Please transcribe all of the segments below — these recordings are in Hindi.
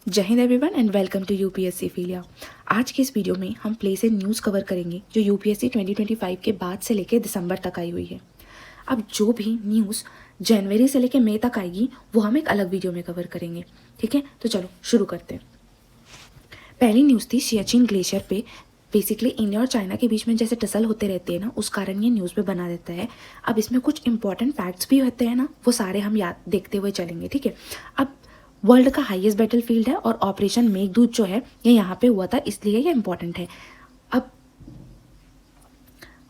जय Hind everyone and welcome to UPSC Philia. आज के इस वीडियो में हम प्ले से न्यूज़ कवर करेंगे जो यूपीएससी 2025 के बाद से लेकर दिसंबर तक आई हुई है। अब जो भी न्यूज़ जनवरी से लेकर मई तक आएगी वो हम एक अलग वीडियो में कवर करेंगे, ठीक है। तो चलो शुरू करते हैं। पहली न्यूज़ थी सियाचिन ग्लेशियर पे। बेसिकली इंडिया और चाइना के बीच में जैसे टसल होते रहते हैं ना, उस कारण ये न्यूज़ में बना देता है। अब इसमें कुछ इंपॉर्टेंट फैक्ट्स भी होते हैं ना, वो सारे हम याद देखते हुए चलेंगे, ठीक है। अब वर्ल्ड का हाईएस्ट बैटलफील्ड है और ऑपरेशन मेघदूत जो है ये यहाँ पे हुआ था, इसलिए ये इंपॉर्टेंट है। अब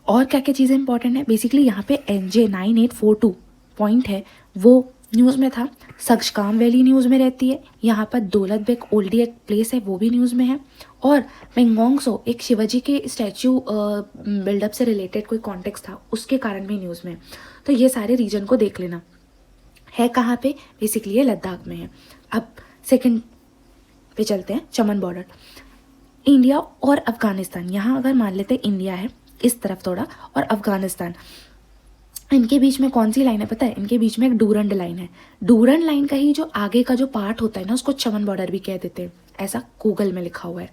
और क्या क्या चीज़ें इंपॉर्टेंट है, बेसिकली यहाँ पे NJ9842 पॉइंट है वो न्यूज़ में था। सक्षकाम वैली न्यूज़ में रहती है। यहाँ पर दौलत बेग ओल्डी एक प्लेस है वो भी न्यूज़ में है। और पेंगोंगसो एक शिवाजी के स्टैचू बिल्डअप से रिलेटेड कोई कॉन्टेक्स्ट था, उसके कारण भी न्यूज़ में है। तो ये सारे रीजन को देख लेना। है कहाँ पे, बेसिकली ये लद्दाख में है। अब सेकंड पे चलते हैं, चमन बॉर्डर इंडिया और अफगानिस्तान। यहाँ अगर मान लेते हैं इंडिया है इस तरफ थोड़ा और अफगानिस्तान, इनके बीच में कौन सी लाइन है पता है? इनके बीच में एक डूरंड लाइन है। डूरंड लाइन का ही जो आगे का जो पार्ट होता है ना, उसको चमन बॉर्डर भी कह देते हैं, ऐसा गूगल में लिखा हुआ है।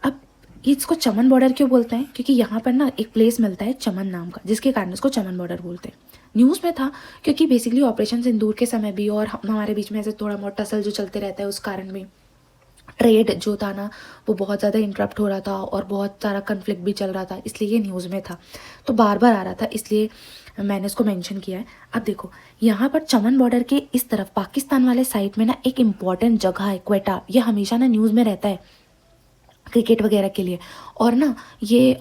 अब इसको चमन बॉर्डर क्यों बोलते हैं? क्योंकि यहाँ पर ना एक प्लेस मिलता है चमन नाम का, जिसके कारण इसको चमन बॉर्डर बोलते हैं। न्यूज़ में था क्योंकि बेसिकली ऑपरेशन सिंदूर के समय भी और हमारे बीच में ऐसे थोड़ा बहुत टसल जो चलते रहता है, उस कारण भी ट्रेड जो था ना वो बहुत ज़्यादा इंटरप्ट हो रहा था और बहुत सारा कन्फ्लिक्ट भी चल रहा था, इसलिए ये न्यूज़ में था। तो बार बार आ रहा था, इसलिए मैंने इसको मेंशन किया है। अब देखो यहाँ पर चमन बॉर्डर के इस तरफ पाकिस्तान वाले साइड में ना एक इम्पॉर्टेंट जगह है क्वेटा। ये हमेशा ना न्यूज़ में रहता है क्रिकेट वगैरह के लिए। और ना ये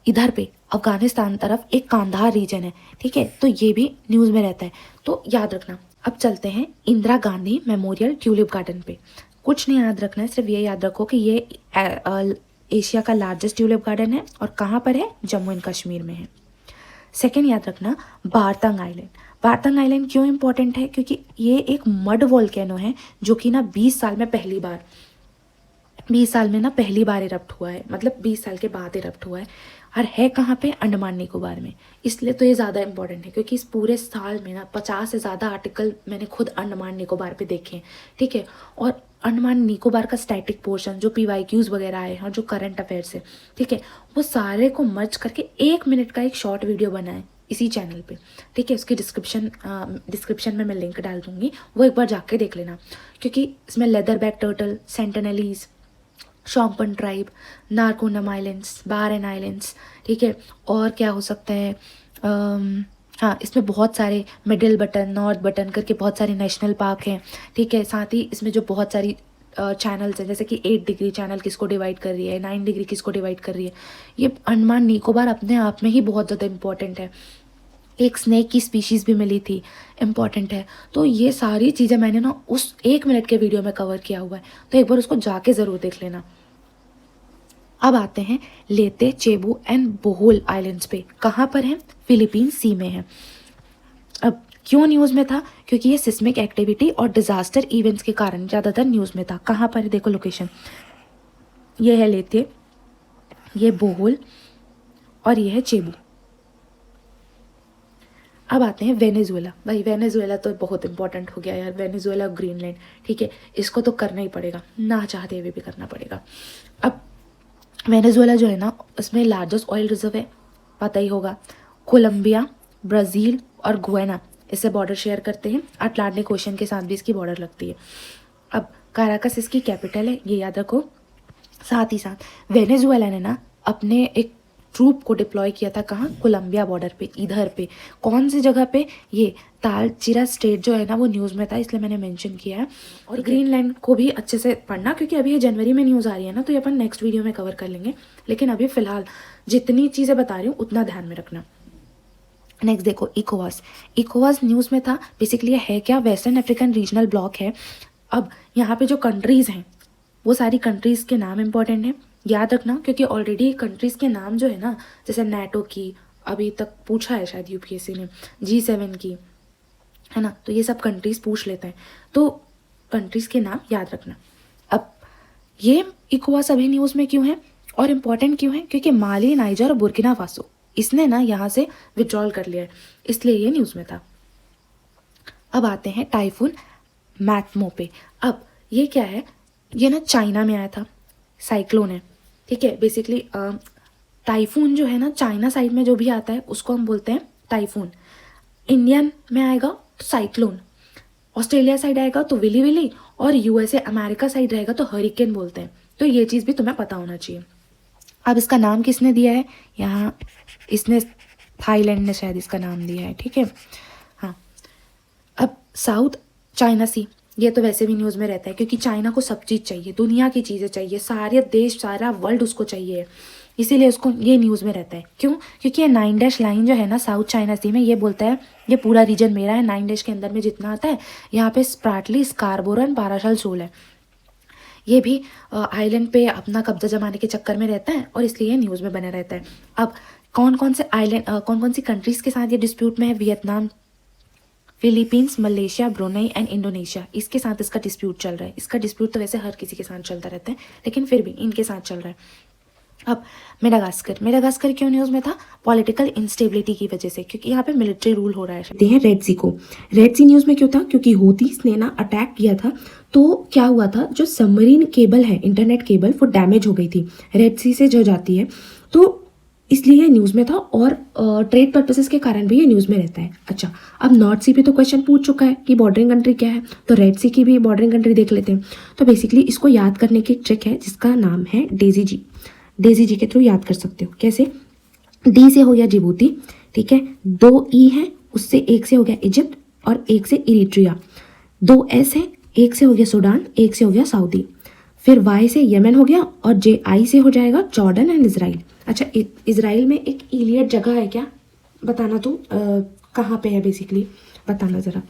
इधर पे अफगानिस्तान तरफ एक कांधार रीजन है, ठीक है, तो ये भी न्यूज़ में रहता है, तो याद रखना। अब चलते हैं Indira Gandhi memorial tulip garden पे। कुछ नहीं याद रखना है, सिर्फ ये याद रखो कि ये एशिया का लार्जेस्ट ट्यूलिप गार्डन है और कहाँ पर है? जम्मू एंड कश्मीर में है। सेकेंड याद रखना, बारतंग आइलैंड। बारतंग आइलैंड क्यों इंपॉर्टेंट है? क्योंकि ये एक मड वोल्केनो है जो कि ना 20 साल में पहली बार 20 साल में ना पहली बार इरप्ट हुआ है, मतलब 20 साल के बाद इरप्ट हुआ है। और है कहाँ पे? अंडमान निकोबार में। इसलिए तो ये ज़्यादा इंपॉर्टेंट है क्योंकि इस पूरे साल में ना 50 से ज़्यादा आर्टिकल मैंने खुद अंडमान निकोबार पे देखे हैं, ठीक है। और अंडमान निकोबार का स्टैटिक पोर्शन जो PYQs वगैरह आए हैं और जो करंट अफेयर्स है, ठीक है, वो सारे को मर्ज करके 1 मिनट का एक शॉर्ट वीडियो बना है इसी चैनल पे, ठीक है। उसकी डिस्क्रिप्शन में मैं लिंक डाल दूंगी, वो एक बार जाके देख लेना। क्योंकि इसमें leatherback turtle, Sentinelese, Shompen tribe, Narcondam islands, Barren islands, ठीक है, और क्या हो सकता है, हाँ इसमें बहुत सारे मिडिल बटन, नॉर्थ बटन करके बहुत सारे नेशनल पार्क हैं, ठीक है। साथ ही इसमें जो बहुत सारी चैनल्स हैं, जैसे कि 8 डिग्री चैनल किसको डिवाइड कर रही है, 9 डिग्री किसको डिवाइड कर रही है। ये अंडमान निकोबार अपने आप में ही बहुत ज़्यादा इंपॉर्टेंट है। एक स्नेक की स्पीशीज़ भी मिली थी, इम्पॉर्टेंट है। तो ये सारी चीज़ें मैंने ना उस 1 मिनट के वीडियो में कवर किया हुआ है, तो एक बार उसको जाके ज़रूर देख लेना। अब आते हैं लेते, चेबू एंड बोहोल आइलैंड्स पे। कहाँ पर हैं? फिलीपीन सी में है। अब क्यों न्यूज़ में था? क्योंकि ये सिस्मिक एक्टिविटी और डिजास्टर इवेंट्स के कारण ज़्यादातर न्यूज़ में था। कहाँ पर है? देखो लोकेशन, ये है लेते, ये बोहोल और ये है चेबू। अब आते हैं वेनेजुएला। भाई वेनेजुएला तो बहुत इंपॉर्टेंट हो गया यार, वेनेजुएला ग्रीनलैंड, ठीक है, इसको तो करना ही पड़ेगा, ना चाहते हुए भी करना पड़ेगा। अब वेनेजुएला जो है ना, उसमें लार्जेस्ट ऑयल रिजर्व है, पता ही होगा। कोलंबिया, ब्राज़ील और गुयाना इससे बॉर्डर शेयर करते हैं। अटलांटिक ओशन के साथ भी इसकी बॉर्डर लगती है। अब काराकस इसकी कैपिटल है, ये याद रखो। साथ ही साथ वेनेजुएला ने ना अपने एक ट्रूप को डिप्लॉय किया था, कहाँ? कोलंबिया बॉर्डर पे, इधर पे। कौन सी जगह पे? ये तालचिरा स्टेट जो है ना, वो न्यूज़ में था, इसलिए मैंने मेंशन किया है। और ग्रीनलैंड को भी अच्छे से पढ़ना, क्योंकि अभी ये जनवरी में न्यूज़ आ रही है ना, तो ये अपन नेक्स्ट वीडियो में कवर कर लेंगे। लेकिन अभी फिलहाल जितनी चीज़ें बता रही हूँ उतना ध्यान में रखना। नेक्स्ट देखो, इकोवास। इकोवास न्यूज़ में था। बेसिकली ये है क्या? वेस्टर्न अफ्रीकन रीजनल ब्लॉक है। अब यहाँ पे जो कंट्रीज़ हैं वो सारी कंट्रीज़ के नाम इंपॉर्टेंट हैं, याद रखना। क्योंकि ऑलरेडी कंट्रीज़ के नाम जो है ना, जैसे नेटो की अभी तक पूछा है शायद यूपीएससी ने, G7 की, है ना, तो ये सब कंट्रीज़ पूछ लेते हैं, तो कंट्रीज़ के नाम याद रखना। अब ये इकोवास अभी न्यूज़ में क्यों है और इम्पॉर्टेंट क्यों है? क्योंकि माली, नाइजर और बुर्किना फासो इसने ना यहाँ से विड्रॉल कर लिया है, इसलिए ये न्यूज़ में था। अब आते हैं टाइफून मैथमो पे। अब ये क्या है, ये ना चाइना में आया था, साइक्लोन है, ठीक है। बेसिकली टाइफून जो है ना, चाइना साइड में जो भी आता है उसको हम बोलते हैं टाइफून। इंडियन में आएगा तो साइक्लोन, ऑस्ट्रेलिया साइड आएगा तो विली विली, और यूएसए अमेरिका साइड रहेगा तो हरिकेन बोलते हैं। तो ये चीज़ भी तुम्हें पता होना चाहिए। अब इसका नाम किसने दिया है, यहाँ इसने थाईलैंड ने शायद इसका नाम दिया है, ठीक है। हाँ, अब साउथ चाइना सी, ये तो वैसे भी न्यूज़ में रहता है क्योंकि चाइना को सब चीज़ चाहिए, दुनिया की चीज़ें चाहिए, सारे देश सारा वर्ल्ड उसको चाहिए, इसीलिए उसको ये न्यूज़ में रहता है। क्यों? क्योंकि ये 9 डैश लाइन जो है ना साउथ चाइना सी में, ये बोलता है ये पूरा रीजन मेरा है। 9 डैश के अंदर में जितना आता है, यहाँ पे स्प्राटली, स्कारबोरो एंड पाराशल सोल है। ये भी आइलैंड पे अपना कब्जा जमाने के चक्कर में रहता है और इसलिए ये न्यूज़ में बना रहता है। अब कौन कौन से आइलैंड, कौन कौन सी कंट्रीज़ के साथ ये डिस्प्यूट में है, Vietnam, Philippines, Malaysia, Brunei and Indonesia, इसके साथ इसका डिस्प्यूट चल रहा है। इसका डिस्प्यूट तो वैसे हर किसी के साथ चलता रहता है, लेकिन फिर भी इनके साथ चल रहा है। अब मेडागास्कर क्यों न्यूज़ में था? पॉलिटिकल इंस्टेबिलिटी की वजह से, क्योंकि यहाँ पे मिलिट्री रूल हो रहा है। कहते हैं रेड सी को। रेड सी न्यूज़ में क्यों था? क्योंकि हूतीस ने ना अटैक किया था, तो क्या हुआ था, जो सबमरीन केबल है, इंटरनेट केबल, वो डैमेज हो गई थी, रेड सी से जो जाती है, तो इसलिए ये न्यूज़ में था। और ट्रेड पर्पसेस के कारण भी ये न्यूज़ में रहता है। अच्छा, अब नॉर्थ सी पे तो क्वेश्चन पूछ चुका है कि बॉर्डरिंग कंट्री क्या है, तो रेड सी की भी बॉर्डरिंग कंट्री देख लेते हैं। तो बेसिकली इसको याद करने की एक ट्रिक है जिसका नाम है डेजी जी। डेजी जी के थ्रू याद कर सकते हो। कैसे? डी से हो गया जिबूती, ठीक है, 2 ई है, उससे एक से हो गया इजिप्ट और एक से इरिट्रिया, 2 एस है, एक से हो गया सूडान, एक से हो गया सऊदी, फिर वाई से यमन हो गया, और जे आई से हो जाएगा जॉर्डन एंड इसराइल। अच्छा, इसराइल में एक इलियट जगह है क्या, बताना तू कहाँ पे है बेसिकली, बताना ज़रा।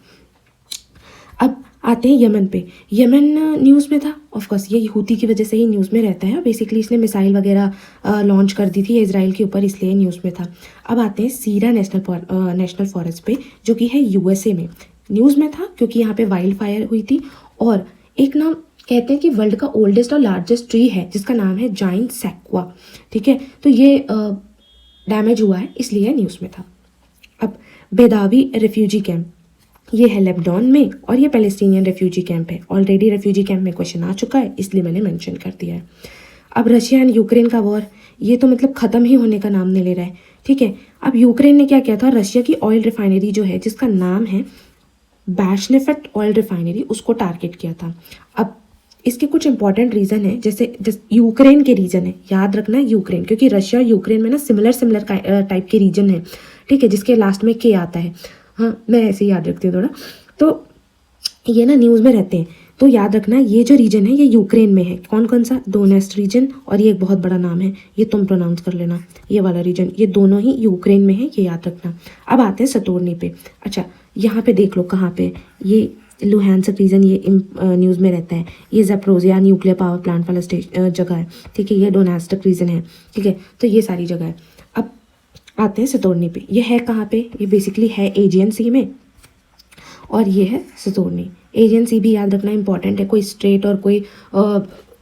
अब आते हैं यमन पे। यमन न्यूज़ में था, ऑफकोर्स ये हूती की वजह से ही न्यूज़ में रहता है। बेसिकली इसने मिसाइल वगैरह लॉन्च कर दी थी इसराइल के ऊपर, इसलिए न्यूज़ में था। अब आते हैं सीरा नेशनल फॉरेस्ट पे, जो कि है यूएसए में। न्यूज़ में था क्योंकि यहाँ पे वाइल्ड फायर हुई थी, और एक नाम कहते हैं कि वर्ल्ड का ओल्डेस्ट और लार्जेस्ट ट्री है जिसका नाम है जाइंट सैक्वा, ठीक है। तो ये डैमेज हुआ है, इसलिए न्यूज़ में था। अब बेदावी रेफ्यूजी कैंप, ये है लेबनान में, और ये पैलेस्टीनियन रेफ्यूजी कैंप है। ऑलरेडी रेफ्यूजी कैंप में क्वेश्चन आ चुका है, इसलिए मैंने मेंशन कर दिया है। अब रशिया एंड यूक्रेन का वॉर, ये तो मतलब ख़त्म ही होने का नाम नहीं ले रहा है, ठीक है। अब यूक्रेन ने क्या किया था, रशिया की ऑयल रिफाइनरी जो है जिसका नाम है बैशनेफेट ऑयल रिफाइनरी, उसको टारगेट किया था। अब इसके कुछ इंपॉर्टेंट रीज़न है, जैसे यूक्रेन के रीजन है, याद रखना है यूक्रेन, क्योंकि रशिया और यूक्रेन में ना सिमिलर टाइप के रीजन है, ठीक है, जिसके लास्ट में के आता है। हाँ, मैं ऐसे ही याद रखती हूँ थोड़ा, तो ये ना न्यूज़ में रहते हैं, तो याद रखना ये जो रीजन है ये यूक्रेन में है। कौन कौन सा? डोनेस्ट रीजन, और ये एक बहुत बड़ा नाम है, ये तुम प्रोनाउंस कर लेना, ये वाला रीजन, ये दोनों ही यूक्रेन में है, ये याद रखना। अब आते हैं सतोरनी पे। अच्छा, यहाँ पे देख लो कहाँ पे, ये लुहांस्क रीजन, ये न्यूज़ में रहता है। ये ज़ैपोरिज़िया न्यूक्लियर पावर प्लांट वाला जगह है, ठीक है, ये डोनेस्टिक रीजन है, ठीक है। तो ये सारी जगह है। अब आते हैं सतोरनी पे। ये है कहाँ पे? ये बेसिकली है एजियन सी में, और ये है सतोरनी। एजियन सी भी याद रखना इंपॉर्टेंट है, कोई स्ट्रेट और कोई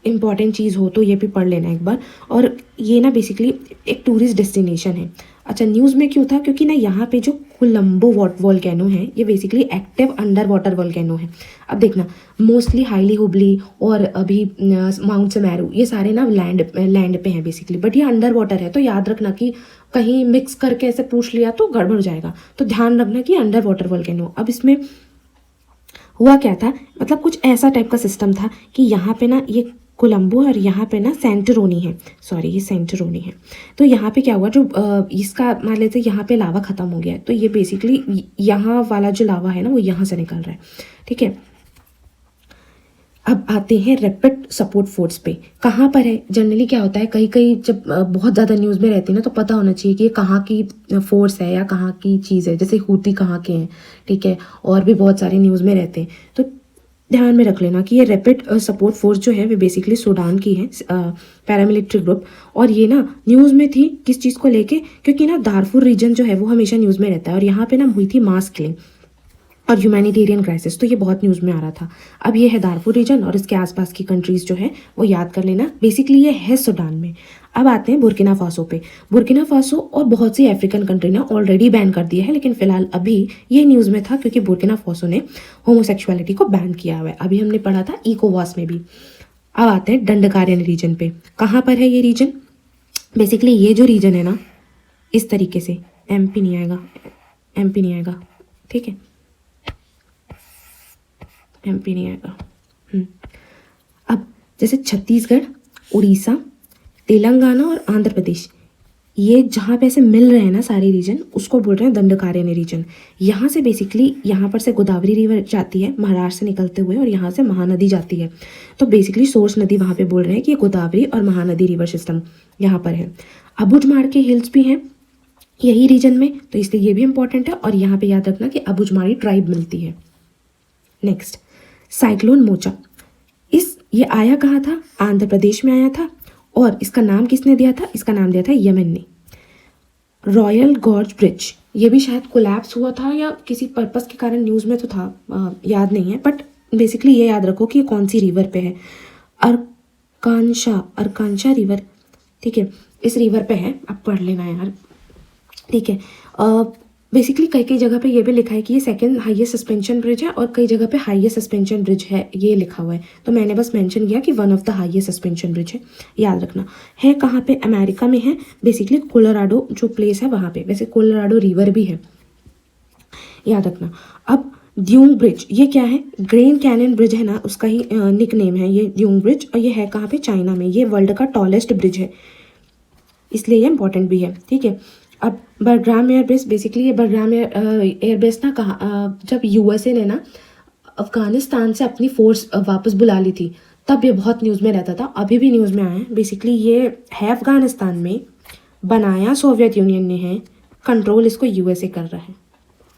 इंपॉर्टेंट चीज़ हो तो ये भी पढ़ लेना एक बार। और ये ना बेसिकली एक टूरिस्ट डेस्टिनेशन है। अच्छा, न्यूज़ में क्यों था? क्योंकि ना यहाँ पे जो कोलंबो वोल्केनो है, ये basically active under water volcano है। अब देखना, मोस्टली हाईली हुबली और अभी माउंट सेमेरू, ये सारे ना लैंड पे हैं बेसिकली, बट ये अंडर वाटर है। तो याद रखना कि कहीं मिक्स करके ऐसे पूछ लिया तो गड़बड़ जाएगा, तो ध्यान रखना कि अंडर वाटर वोल्केनो। अब इसमें हुआ क्या था, मतलब कुछ ऐसा टाइप का सिस्टम था कि यहाँ पे ना ये कोलंबो और यहाँ पे ना सेंटरोनी है, सॉरी ये सेंटरोनी है। तो यहाँ पे क्या हुआ, जो इसका मान लेते यहाँ पे लावा ख़त्म हो गया है, तो ये बेसिकली यहाँ वाला जो लावा है ना वो यहाँ से निकल रहा है, ठीक है। अब आते हैं रैपिड सपोर्ट फोर्स पे। कहाँ पर है? जनरली क्या होता है, कहीं कहीं जब बहुत ज़्यादा न्यूज़ में रहती है ना, तो पता होना चाहिए कि ये कहाँ की फोर्स है या कहाँ की चीज़ है। जैसे हूती कहाँ के हैं, ठीक है, और भी बहुत सारे न्यूज़ में रहते हैं, तो ध्यान में रख लेना कि ये रैपिड सपोर्ट फोर्स जो है वो बेसिकली सूडान की है, पैरामिलिट्री ग्रुप। और ये ना न्यूज़ में थी किस चीज़ को लेके, क्योंकि ना दारफुर रीजन जो है वो हमेशा न्यूज़ में रहता है, और यहाँ पे ना हुई थी मास किलिंग। और ह्यूमैनिटेरियन क्राइसिस, तो ये बहुत न्यूज़ में आ रहा था। अब ये है दारफुर रीजन और इसके आसपास की कंट्रीज़ जो है वो याद कर लेना। बेसिकली ये है सूडान में। अब आते हैं बुर्किना फासो पे। बुर्किना फासो और बहुत सी अफ्रीकन कंट्री ने ऑलरेडी बैन कर दिया है, लेकिन फिलहाल अभी ये न्यूज़ में था क्योंकि बुर्किना फासो ने होमोसेक्सुअलिटी को बैन किया हुआ है। अभी हमने पढ़ा था इकोवास में भी। अब आते हैं दंडकारण्य रीजन पे। कहाँ पर है ये रीजन? बेसिकली ये जो रीजन है ना, इस तरीके से, एमपी नहीं आएगा, एमपी नहीं आएगा, ठीक है, एमपी नहीं आएगा। अब जैसे छत्तीसगढ़, उड़ीसा, तेलंगाना और आंध्र प्रदेश, ये जहाँ पे ऐसे मिल रहे हैं ना सारे रीजन, उसको बोल रहे हैं दंडकारण्य रीजन। यहाँ से बेसिकली यहाँ पर से गोदावरी रिवर जाती है महाराष्ट्र से निकलते हुए और यहाँ से महानदी जाती है। तो बेसिकली सोर्स नदी वहाँ पे बोल रहे हैं कि ये गोदावरी और महानदी रिवर सिस्टम यहाँ पर है। अबुझमाड़ के हिल्स भी हैं यही रीजन में, तो इसलिए ये भी इंपॉर्टेंट है। और यहाँ पे याद रखना कि अबुझमाड़ी ट्राइब मिलती है। Next, cyclone mocha. ये आया कहाँ था? आंध्र प्रदेश में आया था। और इसका नाम किसने दिया था? इसका नाम दिया था यमन ने। रॉयल गॉर्ज ब्रिज, ये भी शायद कोलैप्स हुआ था या किसी पर्पस के कारण, न्यूज़ में तो था, याद नहीं है, बट बेसिकली ये याद रखो कि ये कौन सी रिवर पे है। अरकानशा रिवर, ठीक है, इस रिवर पे है, आप पढ़ लेना यार, ठीक है। बेसिकली कई कई जगह पे ये भी लिखा है कि ये सेकंड हाईएस्ट सस्पेंशन ब्रिज है और कई जगह पे हाईएस्ट सस्पेंशन ब्रिज है, ये लिखा हुआ है। तो मैंने बस मेंशन किया कि one of the highest suspension bridge है, याद रखना। है कहाँ पे? अमेरिका में है, बेसिकली कोलोराडो जो प्लेस है वहाँ पे। वैसे कोलोराडो रिवर भी है, याद रखना। अब ड्यूंग ब्रिज, ये क्या है? ग्रैंड कैनियन ब्रिज है ना, उसका ही निक नेम है ये ड्यूंग ब्रिज। और ये है कहाँ पे? चाइना में। ये वर्ल्ड का टॉलेस्ट ब्रिज है, इसलिए ये इंपॉर्टेंट भी है, ठीक है। अब बरग्राम एयरबेस, बेसिकली ये बरग्राम एयरबेस ना कहाँ, जब यूएसए ने ना अफगानिस्तान से अपनी फोर्स वापस बुला ली थी, तब ये बहुत न्यूज़ में रहता था, अभी भी न्यूज़ में आया है। बेसिकली ये है अफगानिस्तान में, बनाया सोवियत यूनियन ने है, कंट्रोल इसको यूएसए कर रहा है।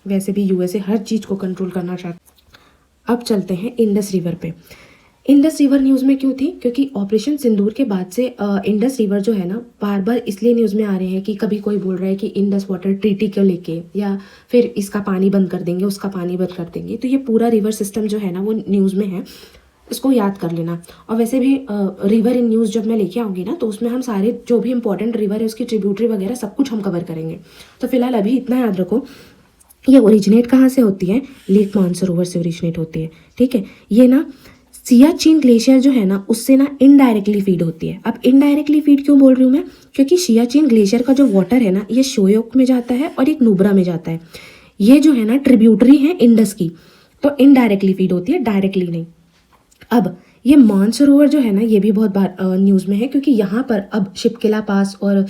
वैसे भी यूएसए हर चीज़ को कंट्रोल करना चाहता है। अब चलते हैं इंडस रिवर पे। इंडस रिवर न्यूज़ में क्यों थी? क्योंकि ऑपरेशन सिंदूर के बाद से इंडस रिवर जो है ना, बार बार इसलिए न्यूज़ में आ रहे हैं कि कभी कोई बोल रहा है कि इंडस वाटर ट्रीटी को लेके, या फिर इसका पानी बंद कर देंगे, उसका पानी बंद कर देंगे। तो ये पूरा रिवर सिस्टम जो है ना वो न्यूज़ में है, इसको याद कर लेना। और वैसे भी रिवर इन न्यूज़ जब मैं लेके आऊँगी ना, तो उसमें हम सारे जो भी इंपॉर्टेंट रिवर है उसकी ट्रिब्यूटरी वगैरह सब कुछ हम कवर करेंगे। तो फिलहाल अभी इतना याद रखो, ये ओरिजिनेट कहाँ से होती है? लेक मानसरोवर से ओरिजिनेट होती है, ठीक है। ये ना सियाचिन ग्लेशियर जो है ना, उससे ना इनडायरेक्टली फीड होती है। अब इनडायरेक्टली फीड क्यों बोल रही हूँ मैं? क्योंकि सियाचिन ग्लेशियर का जो वाटर है ना, ये शोयोक में जाता है और एक नुब्रा में जाता है। ये जो है ना ट्रिब्यूटरी है इंडस की, तो इनडायरेक्टली फीड होती है, डायरेक्टली नहीं। अब ये मानसरोवर जो है ना, ये भी बहुत बार न्यूज़ में है, क्योंकि यहाँ पर अब शिपकिला पास और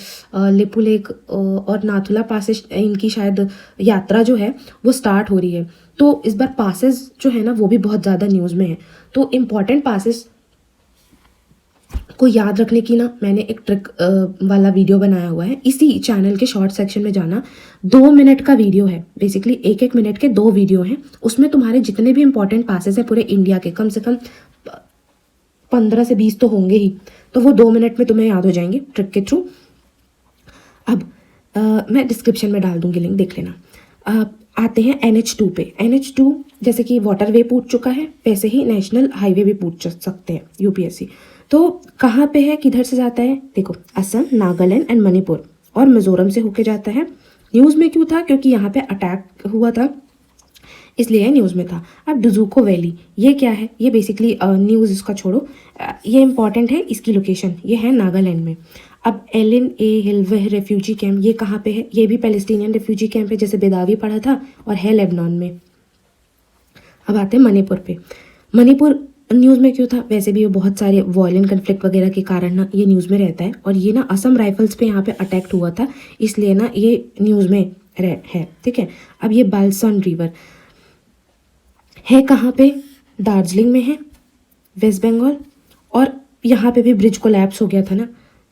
लिपू लेक और नाथुला पास से इनकी शायद यात्रा जो है वो स्टार्ट हो रही है। तो इस बार पासेस जो है ना वो भी बहुत ज़्यादा न्यूज़ में है। तो इम्पॉर्टेंट पासेस को याद रखने की ना मैंने एक ट्रिक वाला वीडियो बनाया हुआ है, इसी चैनल के शॉर्ट सेक्शन में जाना। 2 मिनट का वीडियो है, बेसिकली 1-1 मिनट के 2 वीडियो हैं। उसमें तुम्हारे जितने भी इंपॉर्टेंट पासेस हैं पूरे इंडिया के, कम से कम 15 से 20 तो होंगे ही, तो वो 2 मिनट में तुम्हें याद हो जाएंगे ट्रिक के थ्रू। अब मैं डिस्क्रिप्शन में डाल दूंगी लिंक, देख लेना। आते हैं NH2 पे। NH2 जैसे कि वाटरवे पूछ चुका है, वैसे ही नेशनल हाईवे भी पूछ सकते हैं यूपीएससी। तो कहाँ पे है, किधर से जाता है? देखो, असम, नागालैंड एंड मणिपुर और मिजोरम से होके जाता है। न्यूज़ में क्यों था? क्योंकि यहाँ पे अटैक हुआ था, इसलिए न्यूज़ में था। अब डुजुको वैली, ये क्या है? ये बेसिकली न्यूज़ इसका छोड़ो, ये इंपॉर्टेंट है, इसकी लोकेशन ये है नागालैंड में। अब LNA हिलवेह रेफ्यूजी कैंप, ये कहाँ पे है? ये भी पैलेस्टीनियन रेफ्यूजी कैंप है, जैसे बेदावी पढ़ा था, और है लेबनान में। अब आते हैं मणिपुर पे। मणिपुर न्यूज़ में क्यों था? वैसे भी ये बहुत सारे वॉयलेंट कन्फ्लिक्ट वगैरह के कारण ना ये न्यूज़ में रहता है, और ये ना असम राइफल्स पे यहाँ पे अटैक हुआ था, इसलिए ना ये न्यूज़ में है, ठीक है। अब ये बालसन रिवर है कहाँ पे? दार्जिलिंग में है, वेस्ट बंगाल, और यहाँ पे भी ब्रिज कोलैप्स हो गया था ना,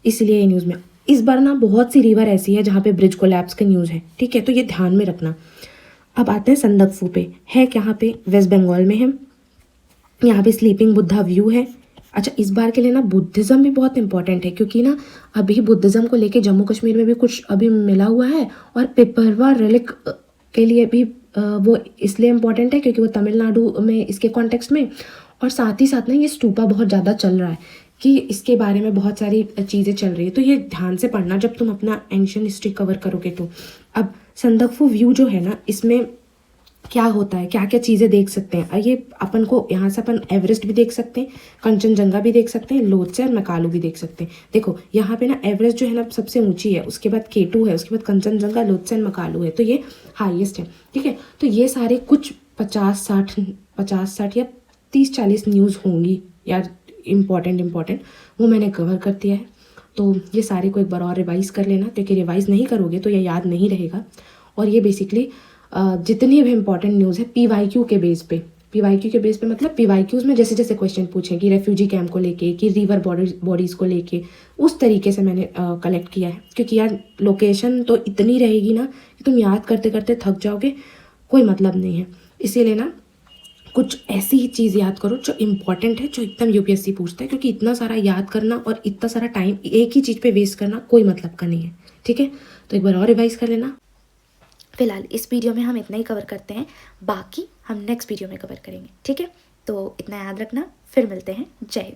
इसलिए ये न्यूज़ में। इस बार ना बहुत सी रिवर ऐसी है जहाँ पे ब्रिज कोलैप्स के न्यूज़ है, ठीक है, तो ये ध्यान में रखना। अब आते हैं संदकफू पे। है कहाँ पे? वेस्ट बंगाल में है। यहाँ पे स्लीपिंग बुद्धा व्यू है। अच्छा, इस बार के लिए ना बुद्धिज़्म भी बहुत इंपॉर्टेंट है, क्योंकि ना अभी बुद्धिज़्म को लेके जम्मू कश्मीर में भी कुछ अभी मिला हुआ है, और पिपरवा रिलिक के लिए भी वो इसलिए इम्पॉर्टेंट है क्योंकि वो तमिलनाडु में इसके कॉन्टेक्स्ट में, और साथ ही साथ ना ये स्तूपा बहुत ज़्यादा चल रहा है कि इसके बारे में बहुत सारी चीज़ें चल रही है, तो ये ध्यान से पढ़ना जब तुम अपना एंशियंट हिस्ट्री कवर करोगे तो। अब संदकफू व्यू जो है ना, इसमें क्या होता है, क्या क्या चीज़ें देख सकते हैं, और ये अपन को यहाँ से अपन एवरेस्ट भी देख सकते हैं, कंचनजंगा भी देख सकते हैं, लोत्से और मैकालू भी देख सकते हैं। देखो यहाँ पे ना एवरेस्ट जो है ना सबसे ऊंची है, उसके बाद K2 है, उसके बाद कंचनजंगा, लोत्से और मैकालू है, तो ये हाईएस्ट है। ठीक है, तो ये सारे कुछ 50-60 या 30-40 न्यूज़ होंगी यार, इम्पॉर्टेंट वो मैंने कवर कर दिया है। तो ये सारे को एक बार और रिवाइज़ कर लेना, क्योंकि रिवाइज़ नहीं करोगे तो ये याद नहीं रहेगा। और ये बेसिकली जितनी भी इंपॉर्टेंट न्यूज़ है PYQ के बेस पे, PYQ के बेस पे मतलब PYQs में जैसे जैसे क्वेश्चन पूछें कि रेफ्यूजी कैंप को लेके, कि रिवर बॉडीज़ को लेके, उस तरीके से मैंने कलेक्ट किया है। क्योंकि यार लोकेशन तो इतनी रहेगी ना कि तुम याद करते करते थक जाओगे, कोई मतलब नहीं है। इसीलिए ना कुछ ऐसी ही चीज़ याद करो जो इम्पॉर्टेंट है, जो एकदम UPSC पूछता है, क्योंकि इतना सारा याद करना और इतना सारा टाइम एक ही चीज़ पे वेस्ट करना कोई मतलब का नहीं है। ठीक है, तो एक बार और रिवाइज कर लेना। फिलहाल इस वीडियो में हम इतना ही कवर करते हैं, बाकी हम नेक्स्ट वीडियो में कवर करेंगे। ठीक है, तो इतना याद रखना, फिर मिलते हैं। जय हिंद।